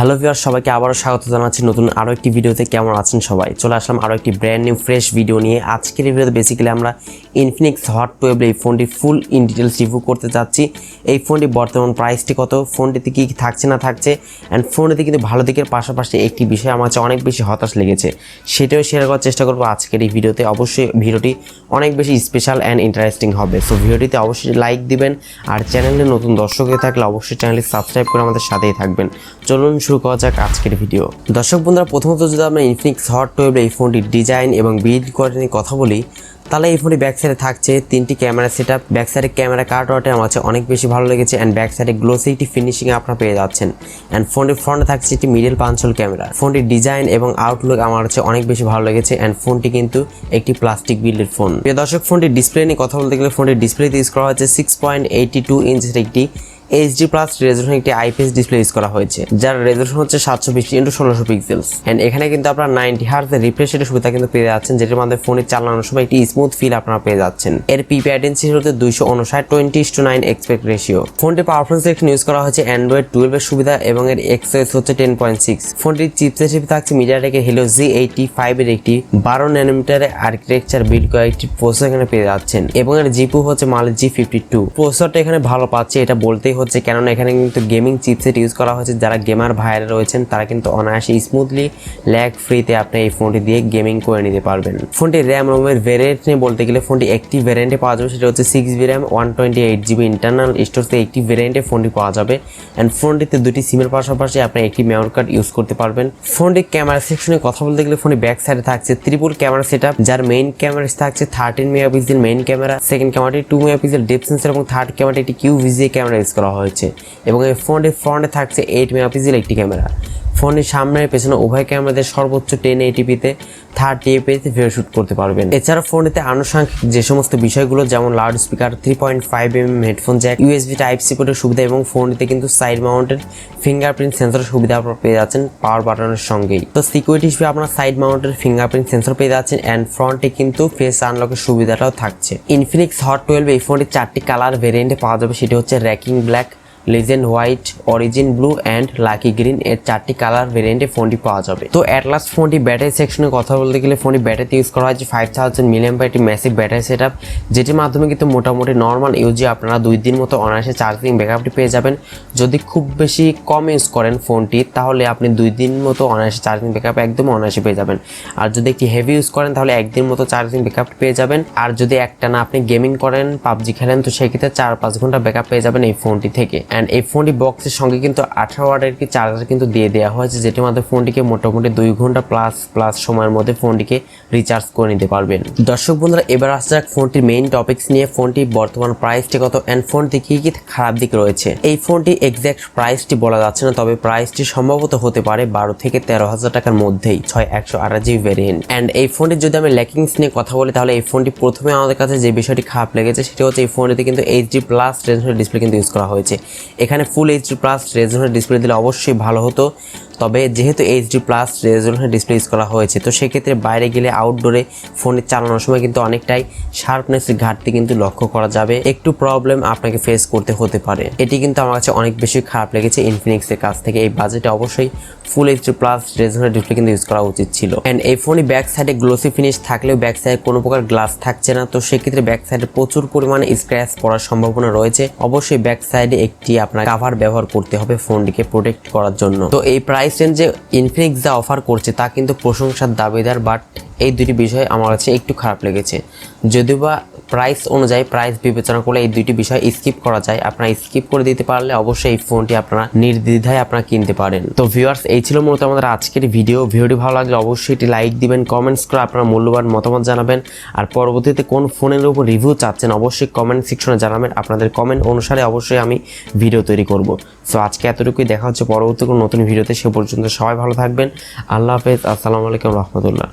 Hello viewers, সবাইকে আবারও স্বাগত জানাচ্ছি নতুন আরও একটি ভিডিওতে। কেমন আছেন সবাই? চলে আসলাম আরও একটি ব্র্যান্ড নিউ ফ্রেশ ভিডিও নিয়ে। আজকের এই ভিডিওতে বেসিক্যালি আমরা ইনফিনিক্স হট 12 এই ফোনটি ফুল ইন ডিটেলস রিভিউ করতে যাচ্ছি। এই ফোনটি বর্তমান প্রাইসটি কত, ফোনটিতে কী কী থাকছে না থাকছে, অ্যান্ড ফোনটিতে কিন্তু ভালো দিকের পাশাপাশি একটি বিষয় আমার কাছে অনেক বেশি হতাশ লেগেছে, সেটাও শেয়ার করার চেষ্টা করবো আজকের এই ভিডিওতে। অবশ্যই ভিডিওটি অনেক বেশি স্পেশাল অ্যান্ড ইন্টারেস্টিং হবে। সো ভিডিওটিতে অবশ্যই লাইক দিবেন, আর চ্যানেলে নতুন দর্শক হয়ে থাকলে অবশ্যই চ্যানেলটি সাবস্ক্রাইব করে আমাদের সাথেই থাকবেন। চলুন শুরু করা যাক আজকের ভিডিও। দর্শক বন্ধুরা, প্রথমত যদি আমরা ইনফিনিক্স হট 12 এই ফোনটির ডিজাইন এবং বিল্ড কোয়ালিটি নিয়ে কথা বলি, তাহলে এই ফোনটি ব্যাক সাইডে থাকছে 3টি ক্যামেরা সেটআপ। ব্যাক সাইডে ক্যামেরা কার্ডওয়ার্টে আমার কাছে অনেক বেশি ভালো লেগেছে, অ্যান্ড ব্যাক সাইডে গ্লোসি একটি ফিনিশিং আপনারা পেয়ে যাচ্ছেন। অ্যান্ড ফোনটির ফ্রন্টে থাকছে একটি মিডল পাঞ্চল ক্যামেরা। ফোনটির ডিজাইন এবং আউটলুক আমার কাছে অনেক বেশি ভালো লেগেছে, অ্যান্ড ফোনটি কিন্তু একটি প্লাস্টিক বিল্ডের ফোন। প্রিয় দর্শক, ফোনটির ডিসপ্লে নিয়ে কথা বলতে গেলে ফোনটির ডিসপ্লেতে ইউজ করা হয়েছে 6.82 ইঞ্চের একটি HD+ রেজোলিউশন একটি IPS ডিসপ্লে ইউজ করা হয়েছে, যার রেজোলিউশন হচ্ছে 720x1600 পিক্সেলস। এন্ড এখানে কিন্তু আপনারা 90 Hz রিফ্রেশ রেটের সুবিধা কিন্তু পেয়ে যাচ্ছেন, যেটির মাধ্যমে ফোনে চালানোর সময় একটি স্মুথ ফিল আপনারা পেয়ে যাচ্ছেন। এর PPI-Intensity হচ্ছে 259 20:9 এক্সপেক্ট রেশিও। ফোনটির পারফরমেন্স সিলেকশন ইউজ করা হয়েছে Android 12 এর সুবিধা, এবং এর XOS হচ্ছে 10.6। ফোনটির চিপসেট হিসেবে থাকছে MediaTek Helio G85 এর একটি 12 ন্যানোমিটারের আর্কিটেকচার বিল্ড করা একটি প্রসেসর এখানে পেয়ে যাচ্ছেন, এবং এর GPU হচ্ছে Mali G52। প্রসেসরটা এখানে ভালো পাচ্ছে, এটা বলতেই হচ্ছে, কেননা এখানে কিন্তু গেমিং চিপসেট ইউজ করা হয়েছে। যারা গেমার ভাইরা রয়েছেন তারা কিন্তু অনায়াসে স্মুথলি ল্যাগ ফ্রিতে আপনি এই ফোনটি দিয়ে গেমিং করে নিতে পারবেন। ফোনটি র্যাম রোমের ভ্যারিয়েন্ট নিয়ে বলতে গেলে ফোনটি একটি ভ্যারিয়েন্টে পাওয়া যাবে, সেটা হচ্ছে 6GB র্যাম 128GB ইন্টারনাল স্টোরেজে একটি ভ্যারিয়েন্টে ফোনটি পাওয়া যাবে। অ্যান্ড ফোনটিতে দুটি সিমের পাশাপাশি আপনি একটি মেমোরি কার্ড ইউজ করতে পারবেন। ফোনটির ক্যামেরা সেকশনে কথা বলতে গেলে ফোনটি ব্যাক সাইডে থাকছে ট্রিপল ক্যামেরা সেটআপ, যার মেইন ক্যামেরা থাকছে 13 মেগাপিক্সেল মেইন ক্যামেরা, সেকেন্ড ক্যামেরাটি 2 মেগাপিক্সেল ডেপথ সেন্সর, এবং থার্ড ক্যামেরাটি একটি QVGA ক্যামেরা ইউজ করা হয়েছে। এবং এই ফোনটির ফ্রন্টে থাকছে 8 মেগাপিক্সেল একটি ক্যামেরা। ফোনের সামনে পেছনে উভয় ক্যামেরাতে সর্বোচ্চ 1080p-তে 30fps ভিডিও শুট করতে পারবেন। এছাড়া ফোনটিতে আনুষঙ্গিক যে সমস্ত বিষয়গুলো, যেমন loud speaker, 3.5mm headphone Jack, USB Type-C পোর্টের সুবিধা, এবং ফোনটিতে কিন্তু সাইড মাউন্টেড ফিঙ্গারপ্রিন্ট সেন্সরের সুবিধা আপনারা পেয়ে যাচ্ছেন পাওয়ার বাটনের সঙ্গেই। তো সিকিউরিটি হিসেবে আপনারা সাইড মাউন্টেড ফিঙ্গারপ্রিন্ট সেন্সর পেয়ে যাচ্ছেন, অ্যান্ড ফ্রন্টে কিন্তু ফেস আনলকের সুবিধাটাও থাকছে। ইনফিনিক্স হট 12 এই ফোনটি 4টি কালার ভেরিয়েন্টে পাওয়া যাবে, সেটি হচ্ছে racking black, legend white, origin blue and lucky green. এর 4টি কালার ভেরিয়েন্টে ফোনটি পাওয়া যাবে। তো অ্যাট লাস্ট ফোনটি ব্যাটারি সেকশনে কথা বলতে গেলে ফোনটি ব্যাটারিতে ইউজ করা হয়েছে 5000 mAh একটি ম্যাসিভ ব্যাটারি সেটআপ, যেটির মাধ্যমে কিন্তু মোটামুটি নর্মাল ইউজে আপনারা 2 দিন মতো অনায়াসে চার্জিং ব্যাকআপটি পেয়ে যাবেন। যদি খুব বেশি কম ইউজ করেন ফোনটি, তাহলে আপনি 2 দিন মতো অনায়াসে চার্জিং ব্যাকআপ একদম অনায়াসে পেয়ে যাবেন। আর যদি একটি হেভি ইউজ করেন তাহলে 1 দিন মতো চার্জিং ব্যাকআপ পেয়ে যাবেন। আর যদি একটানা আপনি গেমিং করেন, PUBG খেলেন, তো সেক্ষেত্রে 4-5 ঘন্টা ব্যাকআপ পেয়ে যাবেন এই ফোনটি থেকে। অ্যান্ড এই ফোনটি বক্সের সঙ্গে কিন্তু 18 ওয়াটের একটি চার্জার কিন্তু দিয়ে দেওয়া হয়েছে, যেটির মাধ্যমে ফোনটিকে মোটামুটি 2 ঘন্টা প্লাস সময়ের মধ্যে ফোনটিকে রিচার্জ করে নিতে পারবেন। দর্শক বন্ধুরা, এবার আসা যাক ফোনটির মেইন টপিকস নিয়ে। ফোনটির বর্তমান প্রাইসটি কত, অ্যান্ড ফোনটি কি কি খারাপ দিক রয়েছে। এই ফোনটি এক্স্যাক্ট প্রাইসটি বলা যাচ্ছে না, তবে প্রাইসটি সম্ভবত হতে পারে 12 থেকে 13,000 টাকার মধ্যেই, 6128GB ভ্যারিয়েন্ট। অ্যান্ড এই ফোনটির যদি আমি ল্যাকিংস নিয়ে কথা বলি, তাহলে এই ফোনটি প্রথমে আমাদের কাছে যে বিষয়টি খারাপ লেগেছে সেটা হচ্ছে এই ফোনটিতে কিন্তু HD+ রেজোলিউশন ডিসপ্লে কিন্তু ইউজ করা হয়েছে। এখানে ফুল HD+ রেজোলিউশন ডিসপ্লে দিলে অবশ্যই ভালো হতো, তবে যেহেতু HD+ রেজোলিউশন ডিসপ্লে ইউজ করা হয়েছে, তো সেক্ষেত্রে বাইরে গেলে আউটডোরে ফোনে চালানোর সময় কিন্তু অনেকটাই শার্পনেসের ঘাটতি কিন্তু লক্ষ্য করা যাবে, একটু প্রবলেম আপনাকে ফেস করতে হতে পারে। এটি কিন্তু আমার কাছে অনেক বেশি খারাপ লেগেছে ইনফিনিক্সের কাছ থেকে। এই বাজেটে অবশ্যই ফুল HD+ রেজোলিউশন ডিসপ্লে কিন্তু ইউজ করা উচিত ছিল। অ্যান্ড এই ফোনে ব্যাক সাইডে গ্লোসি ফিনিশ থাকলেও ব্যাক সাইডে কোনো প্রকার গ্লাস থাকছে না, তো সেক্ষেত্রে ব্যাক সাইডে প্রচুর পরিমাণে স্ক্র্যাচ পড়ার সম্ভাবনা রয়েছে। অবশ্যই ব্যাক সাইডে একটি আপনার কাভার ব্যবহার করতে হবে ফোনটিকে প্রোটেক্ট করার জন্য। তো এই প্রাইস রেঞ্জে ইনফিনিক্স যা অফার করছে তা কিন্তু প্রশংসার দাবিদার, বাট এই দুটি বিষয় আমার কাছে একটু খারাপ লেগেছে। যদিও বা প্রাইস অনুযায়ী প্রাইস বিবেচনা করলে এই দুইটি বিষয় স্কিপ করা যায়, আপনারা স্কিপ করে দিতে পারলে অবশ্যই এই ফোনটি আপনারা নির্দ্বিধায় আপনারা কিনতে পারেন। তো ভিউয়ার্স, এই ছিল মূলত আমাদের আজকের ভিডিওটি ভালো লাগলে অবশ্যই এটি লাইক দিবেন, কমেন্টস করে আপনারা মূল্যবান মতামত জানাবেন, আর পরবর্তীতে কোন ফোনের উপর রিভিউ চাচ্ছেন অবশ্যই কমেন্ট সেকশনে জানাবেন। আপনাদের কমেন্ট অনুসারে অবশ্যই আমি ভিডিও তৈরি করব। সো আজকে এতটুকুই, দেখা হচ্ছে পরবর্তী কোনো নতুন ভিডিওতে। সে পর্যন্ত সবাই ভালো থাকবেন। আল্লাহ হাফেজ, আসসালামু আলাইকুম রহমতুল্লাহ।